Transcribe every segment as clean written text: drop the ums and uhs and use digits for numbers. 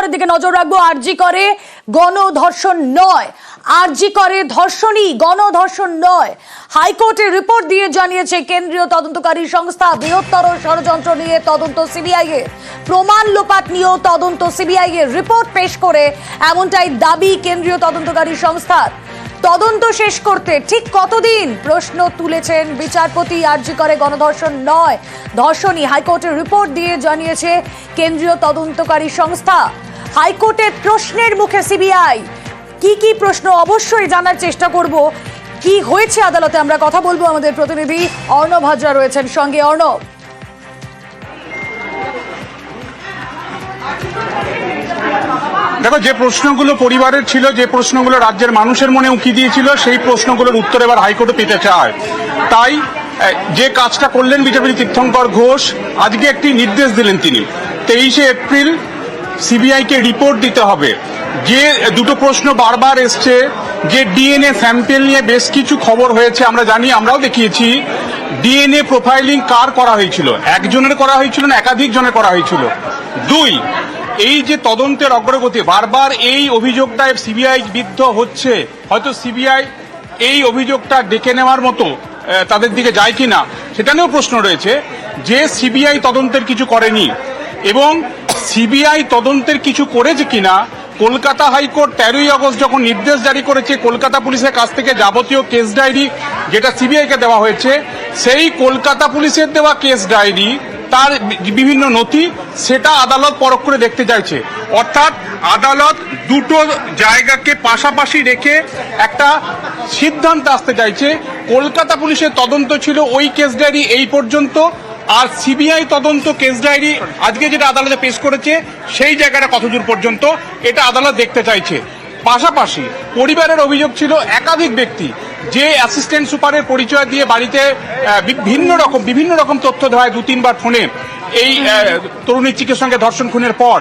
করের দিকে নজর রাখবো। আরজি করে গণধর্ষণ নয়, আরজি করে ধর্ষণই, গণধর্ষণ নয়। হাইকোর্টের রিপোর্ট দিয়ে জানিয়েছে কেন্দ্রীয় তদন্তকারী সংস্থা, বৃহত্তর ষড়যন্ত্র নিয়ে তদন্ত সিবিআই এর, প্রমাণ লোপাট নিয়েও তদন্ত সিবিআই এর। রিপোর্ট পেশ করে এমনটাই দাবি কেন্দ্রীয় তদন্তকারী সংস্থার। তদন্ত শেষ করতে ঠিক কতদিন, প্রশ্ন তুলেছেন বিচারপতি। আরজি করে গণধর্ষণ নয়, ধর্ষণই। হাইকোর্টের রিপোর্ট দিয়ে জানিয়েছে কেন্দ্রীয় তদন্তকারী সংস্থা। হাইকোর্টের প্রশ্নের মুখে সিবিআই। কি কি প্রশ্ন অবশ্যই জানার চেষ্টা করব। কি হয়েছে আদালতে আমরা কথা বলবো। আমাদের প্রতিনিধি অর্ণব হাজরা রয়েছেন সঙ্গে। অর্ণব, দেখো, যে প্রশ্নগুলো পরিবারের ছিল, যে প্রশ্নগুলো রাজ্যের মানুষের মনে উঁকি দিয়েছিল, সেই প্রশ্নগুলোর উত্তর এবার হাইকোর্টে পেতে চায়। তাই যে কাজটা করলেন বিচারপতি তীর্থঙ্কর ঘোষ, আজকে একটি নির্দেশ দিলেন তিনি। 23শে এপ্রিল সিবিআইকে রিপোর্ট দিতে হবে। যে দুটো প্রশ্ন বারবার এসছে, যে ডিএনএ স্যাম্পেল নিয়ে বেশ কিছু খবর হয়েছে, আমরা জানি, আমরাও দেখিয়েছি। ডিএনএ প্রোফাইলিং কার করা হয়েছিল? একজনের করা হয়েছিল না একাধিক জনের করা হয়েছিল? দুই, এই যে তদন্তের অগ্রগতি, বারবার এই অভিযোগটা সিবিআই বিদ্ধ হচ্ছে, হয়তো সিবিআই এই অভিযোগটা ডেকে নেওয়ার মতো তাদের দিকে যায় কিনা সেটা নিয়েও প্রশ্ন রয়েছে। যে সিবিআই তদন্তের কিছু করেনি এবং সিবিআই তদন্তের কিছু করেছে কিনা, কলকাতা হাইকোর্ট 13ই আগস্ট যখন নির্দেশ জারি করেছে কলকাতা পুলিশের কাছ থেকে যাবতীয় কেস ডায়েরি যেটা সিবিআইকে দেওয়া হয়েছে, সেই কলকাতা পুলিশের দেওয়া কেস ডায়েরি, তার বিভিন্ন নথি, সেটা আদালত পরখ করে দেখতে চাইছে। অর্থাৎ আদালত দুটো জায়গাকে পাশাপাশি রেখে একটা সিদ্ধান্ত আসতে চাইছে। কলকাতা পুলিশের তদন্ত ছিল ওই কেস ডায়েরি এই পর্যন্ত, আর সিবিআই তদন্ত কেস ডায়েরি আজকে যেটা আদালতে পেশ করেছে সেই জায়গাটা কতদূর পর্যন্ত, এটা আদালত দেখতে চাইছে। পাশাপাশি পরিবারের অভিযোগ ছিল একাধিক ব্যক্তি যে অ্যাসিস্ট্যান্ট সুপারের পরিচয় দিয়ে বাড়িতে বিভিন্ন রকম তথ্য দেওয়া হয় 2-3 বার ফোনে এই তরুণীর চিকির সঙ্গে ধর্ষণ খুনের পর।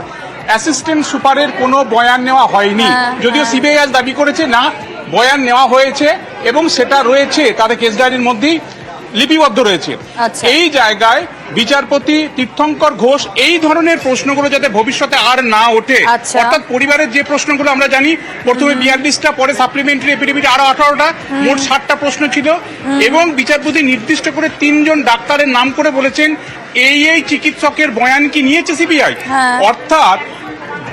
অ্যাসিস্ট্যান্ট সুপারের কোনো বয়ান নেওয়া হয়নি, যদিও সিবিআই আজ দাবি করেছে না, বয়ান নেওয়া হয়েছে এবং সেটা রয়েছে তাদের কেস ডায়েরির মধ্যেই লিপিবদ্ধ রয়েছে। এই জায়গায় বিচারপতি তীর্থঙ্কর ঘোষ এই ধরনের প্রশ্নগুলো যাতে ভবিষ্যতে আর না ওঠে, অর্থাৎ পরিবারের যে প্রশ্নগুলো আমরা জানি, প্রথমে 42টা, পরে সাপ্লিমেন্টারি এফিডেভিট আরো 18টা, মোট 60টা প্রশ্ন ছিল। এবং বিচারপতি নির্দিষ্ট করে 3 জন ডাক্তারের নাম করে বলেছেন এই চিকিৎসকের বয়ান কি নিয়েছে সিবিআই। অর্থাৎ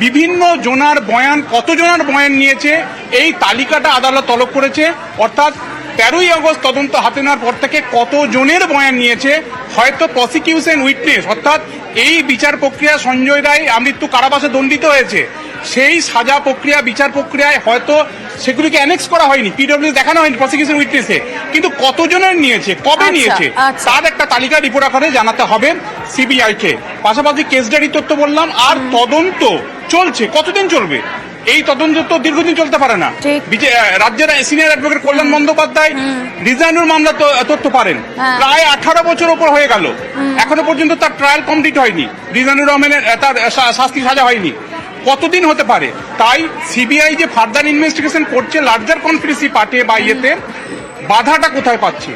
বিভিন্ন জনার বয়ান, কত জনার বয়ান নিয়েছে এই তালিকাটা আদালত তলব করেছে। অর্থাৎ 13ই আগস্ট তদন্ত হাতে নেওয়ার পর থেকে কত জনের বয়ান নিয়েছে, হয়তো প্রসিকিউশন উইটনেস, অর্থাৎ এই বিচার প্রক্রিয়া সঞ্জয় রায় আমৃত্যু কারাবাসে দণ্ডিত হয়েছে, সেই সাজা প্রক্রিয়া, বিচার প্রক্রিয়ায় হয়তো সেগুলিকে অ্যানেক্স করা হয়নি, পিডব্লিউ দেখানো হয়নি প্রসিকিউশন উইটনেসে, কিন্তু কতজনের নিয়েছে, কবে নিয়েছে, তার একটা তালিকা রিপোর্ট আকারে জানাতে হবে সিবিআই কে। পাশাপাশি কেস ডায়েরি তথ্য বললাম, আর তদন্ত চলছে। কতদিন চলবে এই তদন্ত? তো দীর্ঘদিন চলতে পারে না। রাজ্যের সিনিয়র অ্যাডভোকেট কল্যাণ বন্দ্যোপাধ্যায় রিজাইনের মামলা তথ্য পারেন, প্রায় 18 বছর ওপর হয়ে গেল, এখনো পর্যন্ত তার ট্রায়াল কমপ্লিট হয়নি, রিজাইনুর রহমানের তার শাস্তি সাজা হয়নি। কতদিন হতে পারে? তাই সিবিআই যে ফার্দার ইনভেস্টিগেশন করছে লার্জার কনস্পিরেসি পার্টে বা ইয়েতে, বাধাটা কোথায় পাচ্ছে,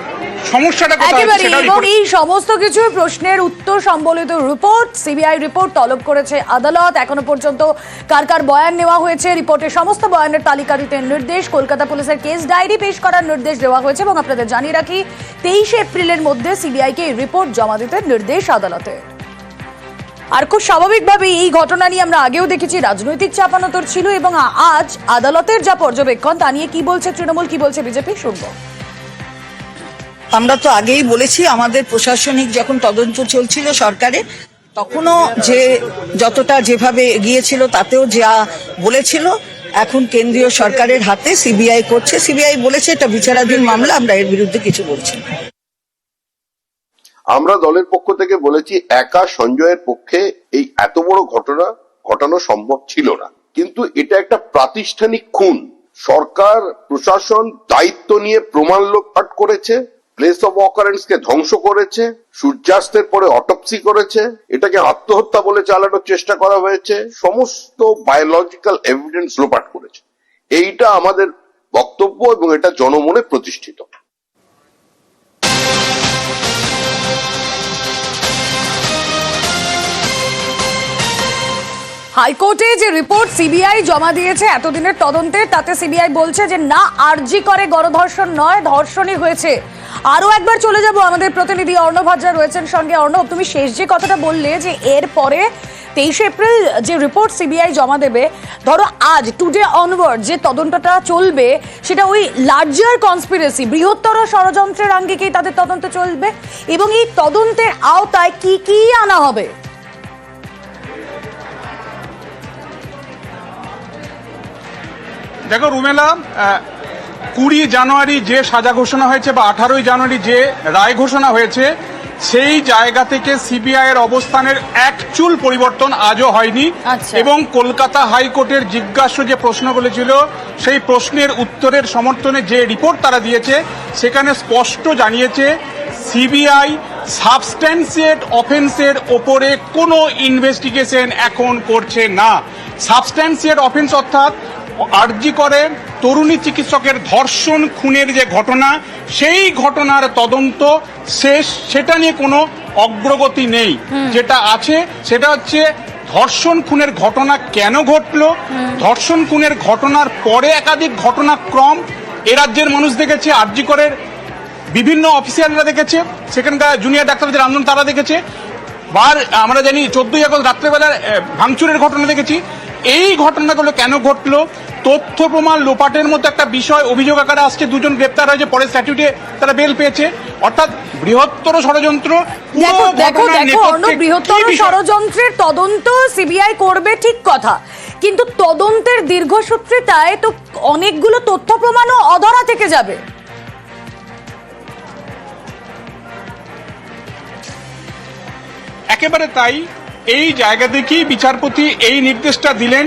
সমস্যাটা কোথায়? এবং এই সমস্ত কিছু প্রশ্নের উত্তর সম্বলিত রিপোর্ট, সিবিআই রিপোর্ট তলব করেছে আদালত। এখনো পর্যন্ত কার কার বয়ান নেওয়া হয়েছে, রিপোর্টের সমস্ত বয়ানের তালিকা দিতে নির্দেশ, কলকাতা পুলিশের কেস ডায়েরি পেশ করার নির্দেশ দেওয়া হয়েছে। এবং আপনাদের জানিয়ে রাখি 23শে এপ্রিলের মধ্যে সিবিআইকে এই রিপোর্ট জমা দিতে নির্দেশ আদালতে। আর খুব স্বাভাবিকভাবেই এই ঘটনা নিয়ে আমরা আগেও দেখেছি রাজনৈতিক চাপানোতর ছিল, এবং আজ আদালতের যা পর্যবেক্ষণ তা নিয়ে কি বলছে তৃণমূল, কি বলছে বিজেপি, শুনবো। আমরা তো আগেই বলেছি, আমাদের প্রশাসনিক যখন তদন্ত চলছিল সরকারে, তখনও যে যতটা যেভাবে এগিয়েছিল তাতেও যা বলেছিল, এখন কেন্দ্রীয় সরকারের হাতে সিবিআই করছে। সিবিআই বলেছে এটা বিচারাধীন মামলা, আমরা এর বিরুদ্ধে কিছু বলছি না। আমরা দলের পক্ষ থেকে বলেছি একা সঞ্জয়ের পক্ষে এই এত বড় ঘটনা ঘটানো সম্ভব ছিল না, কিন্তু এটা একটা প্রাতিষ্ঠানিক খুন। সরকার প্রশাসন দায়িত্ব নিয়ে প্রমাণ লোপাট করেছে, প্লেস অফ অকারেন্স কে ধ্বংস করেছে, সূর্যাস্তের পরে অটপসি করেছে, এটাকে আত্মহত্যা বলে চালানোর চেষ্টা করা হয়েছে, সমস্ত বায়োলজিক্যাল এভিডেন্স লোপাট করেছে। এইটা আমাদের বক্তব্য এবং এটা জনমনে প্রতিষ্ঠিত। হাইকোর্টে যে রিপোর্ট সিবিআই জমা দিয়েছে এতদিনের তদন্তে, তাতে সিবিআই বলছে যে না, আরজি করে গণধর্ষণ নয়, ধর্ষণই হয়েছে। আরো একবার চলে যাব, আমাদের প্রতিনিধি অর্ণব হাজরা রয়েছেন সঙ্গে। অর্ণব, তুমি শেষ যে কথাটা বললে যে এর পরে 23 এপ্রিল যে রিপোর্ট সিবিআই জমা দেবে, ধরো আজ টুডে অনওয়ার্ড যে তদন্তটা চলবে সেটা ওই লার্জার কনস্পিরেসি, বৃহত্তর ষড়যন্ত্রের আঙ্গিকেই তাদের তদন্ত চলবে, এবং এই তদন্তের আওতায় কি কি আনা হবে? দেখো রুমেলা, 20 জানুয়ারি যে সাজা ঘোষণা হয়েছে বা 18 জানুয়ারি যে রায় ঘোষণা হয়েছে, সেই জায়গা থেকে সিবিআই এর অবস্থানের এক চুল পরিবর্তন আজও হয়নি। আচ্ছা। এবং কলকাতা হাইকোর্টের জিজ্ঞাস্য যে প্রশ্নগুলো ছিল, সেই প্রশ্নের উত্তরের সমর্থনে যে রিপোর্ট তারা দিয়েছে, সেখানে স্পষ্ট জানিয়েছে সিবিআই সাবস্ট্যান্সিয়েট অফেন্সের ওপরে কোনো ইনভেস্টিগেশন এখন করছে না। সাবস্ট্যান্সিয়েট অফেন্স অর্থাৎ আরজি করে তরুণী চিকিৎসকের ধর্ষণ খুনের যে ঘটনা, সেই ঘটনার তদন্ত শেষ, সেটা নিয়ে কোনো অগ্রগতি নেই। যেটা আছে সেটা হচ্ছে ধর্ষণ খুনের ঘটনা কেন ঘটলো, ধর্ষণ খুনের ঘটনার পরে একাধিক ঘটনাক্রম এ রাজ্যের মানুষ দেখেছে, আরজি করের বিভিন্ন অফিসিয়ালরা দেখেছে, সেখানকার জুনিয়র ডাক্তারদের আন্দোলন তারা দেখেছে, বার আমরা জানি 14 আগস্ট রাত্রেবেলার ভাঙচুরের ঘটনা দেখেছি। এই ঘটনাগুলো কেন ঘটলো, তথ্য প্রমাণ লোপাটের মতো একটা বিষয় অভিযোগ আকারে আসছে। 2 জন গ্রেপ্তার হয়েছে, পরে স্ট্যাটিউটে তারা বেল পেয়েছে। অর্থাৎ বৃহত্তর ষড়যন্ত্র। দেখো দেখো দেখো অর্ণব, বৃহত্তর ষড়যন্ত্রের তদন্ত সিবিআই করবে ঠিক কথা, কিন্তু তদন্তের দীর্ঘসূত্রিতায় তো অনেকগুলো তথ্য প্রমাণও অধরা থেকে যাবে। একেবারে তাই। এই জায়গা থেকেই বিচারপতি এই নির্দেশটা দিলেন।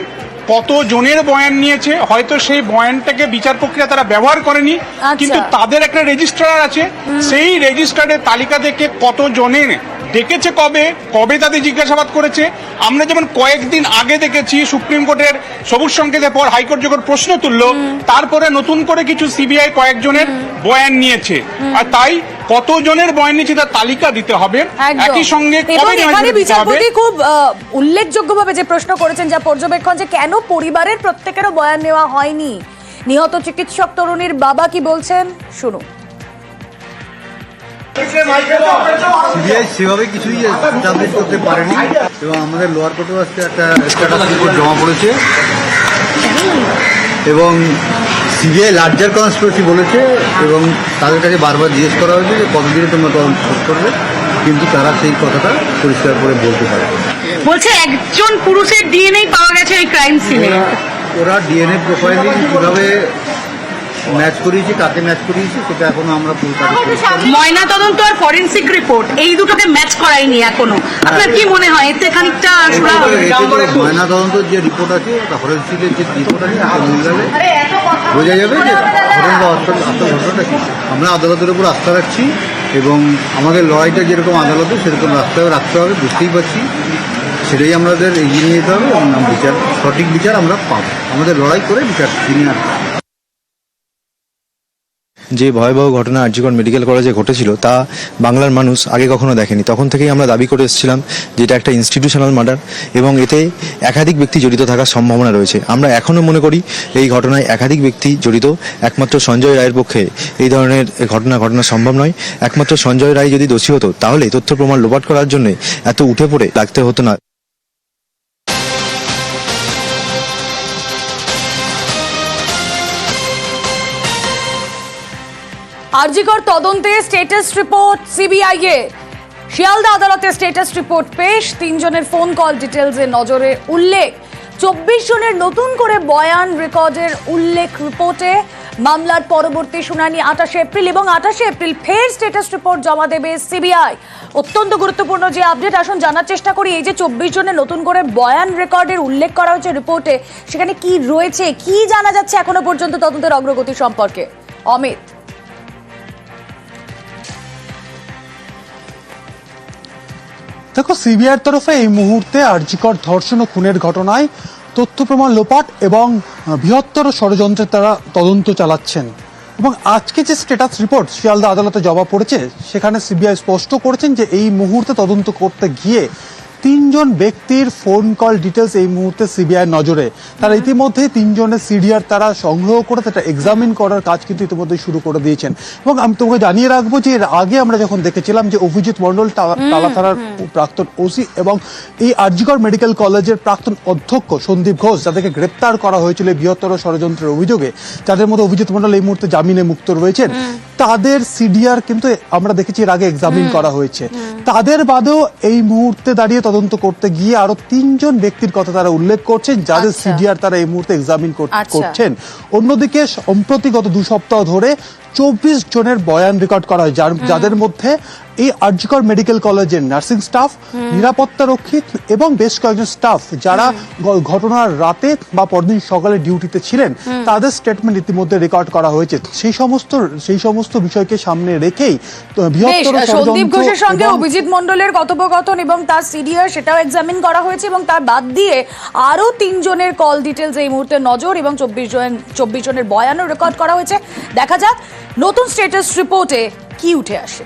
কত জনের বয়ান নিয়েছে, হয়তো সেই বয়ানটাকে বিচার প্রক্রিয়া তারা ব্যবহার করেনি, কিন্তু তাদের একটা রেজিস্ট্রার আছে, সেই রেজিস্ট্রারের তালিকা থেকে কত জনের ডেকেছে, কবে কবে তাদের জিজ্ঞাসাবাদ করেছে। আমরা যেমন কয়েকদিন আগে দেখেছি সুপ্রিম কোর্টের সবুজ সংকেতের পর হাইকোর্ট যখন প্রশ্ন তুললো, তারপরে নতুন করে কিছু সিবিআই কয়েকজনের বয়ান নিয়েছে, আর তাই কত জনের বয়ান নিয়েছে তার তালিকা দিতে হবে। একই সঙ্গে বিচারপতি খুব উল্লেখযোগ্যভাবে যে প্রশ্ন করেছেন, যা পর্যবেক্ষণ, যে কেন পরিবারের প্রত্যেকেরও বয়ান নেওয়া হয়নি। নিহত চিকিৎসক তরুণীর বাবা কি বলছেন, শুনুন। সিবিআই সেভাবে কিছুই জানতে করতে পারেনি, এবং আমাদের লোয়ার কোর্টেও আজকে একটা স্ট্যাটাস রিপোর্ট জমা পড়েছে, এবং সিবিআই লার্জার কনস্পিরেসি বলেছে, এবং তাদের কাছে বারবার জিজ্ঞেস করা হয়েছে যে কতদিনে তোমরা তদন্ত শেষ করবে, কিন্তু তারা সেই কথাটা পরিষ্কার করে বলতে পারে। বলছে একজন পুরুষের ডিএনএ পাওয়া গেছে এই ক্রাইম সিনে। ওরা ডিএনএ প্রোফাইলিং কিভাবে ম্যাচ করিয়েছে, কাকে ম্যাচ করিয়েছে, সেটা এখনো আমরা ময়না তদন্ত আর ফরেনসিক রিপোর্ট এই দুটোকে ম্যাচ করায়নি এখনো। আপনার কি মনে হয় এতে খানিকটা ময়না তদন্তের যে রিপোর্ট আছে, ফরেনসিকের যে রিপোর্ট আছে, বোঝা যাবে যে আসল ঘটনাটা কি। আমরা আদালতের উপর আস্থা রাখছি, এবং আমাদের লড়াইটা যেরকম আদালতে সেরকম রাখতে হবে, বুঝতেই পারছি। সেটাই আমাদের এগিয়ে নিয়ে যেতে হবে, এবং বিচার, সঠিক বিচার আমরা পাবো। আমাদের লড়াই করে বিচার কিনে আসবো। যে ভয়াবহ ঘটনা আরজিকর মেডিকেল কলেজে ঘটেছিল, তা বাংলার মানুষ আগে কখনো দেখেনি। তখন থেকেই আমরা দাবি করে এসেছিলাম যে এটা একটা ইনস্টিটিউশনাল মার্ডার, এবং এতে একাধিক ব্যক্তি জড়িত থাকার সম্ভাবনা রয়েছে। আমরা এখনও মনে করি এই ঘটনায় একাধিক ব্যক্তি জড়িত। একমাত্র সঞ্জয় রায়ের পক্ষে এই ধরনের ঘটনা সম্ভব নয়। একমাত্র সঞ্জয় রায় যদি দোষী হতো, তাহলে তথ্য প্রমাণ লোপাট করার জন্য এত উঠে পড়ে লাগতে হতো না। আরজিকর তদন্তে স্ট্যাটাস রিপোর্ট সিবিআই এর, শিয়ালদা আদালতে স্ট্যাটাস রিপোর্ট পেশ। 3 জনের ফোন কল ডিটেলসে নজরে উল্লেখ, 24 জনের নতুন করে বয়ান রেকর্ডের উল্লেখ রিপোর্টে। মামলার পরবর্তী শুনানি 28 এপ্রিল, এবং 28 এপ্রিল ফের স্ট্যাটাস রিপোর্ট জমা দেবে সিবিআই। অত্যন্ত গুরুত্বপূর্ণ যে আপডেট, আসুন জানার চেষ্টা করি। এই যে 24 জনের নতুন করে বয়ান রেকর্ডের উল্লেখ করা হয়েছে রিপোর্টে, সেখানে কি রয়েছে, কি জানা যাচ্ছে এখনো পর্যন্ত তদন্তের অগ্রগতি সম্পর্কে? অমিত। দেখো, সিবিআইয়ের তরফে এই মুহূর্তে আরজিকর ধর্ষণ ও খুনের ঘটনায় তথ্য প্রমাণ লোপাট এবং বৃহত্তর ষড়যন্ত্রের তারা তদন্ত চালাচ্ছেন। এবং আজকে যে স্ট্যাটাস রিপোর্ট শিয়ালদা আদালতে জমা পড়েছে, সেখানে সিবিআই স্পষ্ট করেছেন যে এই মুহূর্তে তদন্ত করতে গিয়ে তিনজন ব্যক্তির ফোন কল ডিটেলস এই মুহূর্তে সিবিআই নজরে। তারা ইতিমধ্যে তিনজনের সিডিআর তারা সংগ্রহ করে সেটা এক্সামিন করার কাজ কিন্তু ইতিমধ্যে শুরু করে দিয়েছেন। এবং আমি তোমাকে জানিয়ে রাখবো যে এর আগে আমরা যখন দেখেছিলাম যে অভিজিৎ মণ্ডল টালা থানার প্রাক্তন ওসি এবং এই আরজিকর মেডিকেল কলেজের প্রাক্তন অধ্যক্ষ সন্দীপ ঘোষ, যাদেরকে গ্রেপ্তার করা হয়েছিল বৃহত্তর ষড়যন্ত্রের অভিযোগে, যাদের মধ্যে অভিজিৎ মণ্ডল এই মুহূর্তে জামিনে মুক্ত রয়েছেন, তাদের সিডিআর কিন্তু আমরা দেখেছি এর আগে এক্সামিন করা হয়েছে। তাদের বাদেও এই মুহূর্তে দাঁড়িয়ে তদন্ত করতে গিয়ে আরো তিনজন ব্যক্তির কথা তারা উল্লেখ করছেন, যাদের সিডিআর তারা এই মুহূর্তে এক্সামিন করছেন। অন্যদিকে সম্প্রতি গত 2 সপ্তাহ ধরে 24 জনের বয়ান রেকর্ড করা হয়, যাদের মধ্যে এই আরজিকর মেডিকেল কলেজের নার্সিং স্টাফ, নিরাপত্তা রক্ষী এবং বেশ কয়েকজন স্টাফ যারা ঘটনার রাতে বা পরদিন সকালে ডিউটিতে ছিলেন, তাদের স্টেটমেন্ট ইতিমধ্যে রেকর্ড করা হয়েছে। সেই সমস্ত বিষয়কে সামনে রেখেই বৃহত্তর সন্দীপ ঘোষের সঙ্গে অভিজিৎ মণ্ডলের কথোপকথন এবং তার সিডিআর সেটাও এক্সামিন করা হয়েছে, এবং তার বাদ দিয়ে আরো 3 জনের কল ডিটেলস এই মুহূর্তে নজর এবং 24 জনের বয়ানও রেকর্ড করা হয়েছে। দেখা যাক নতুন স্ট্যাটাস রিপোর্টে কি উঠে আসে।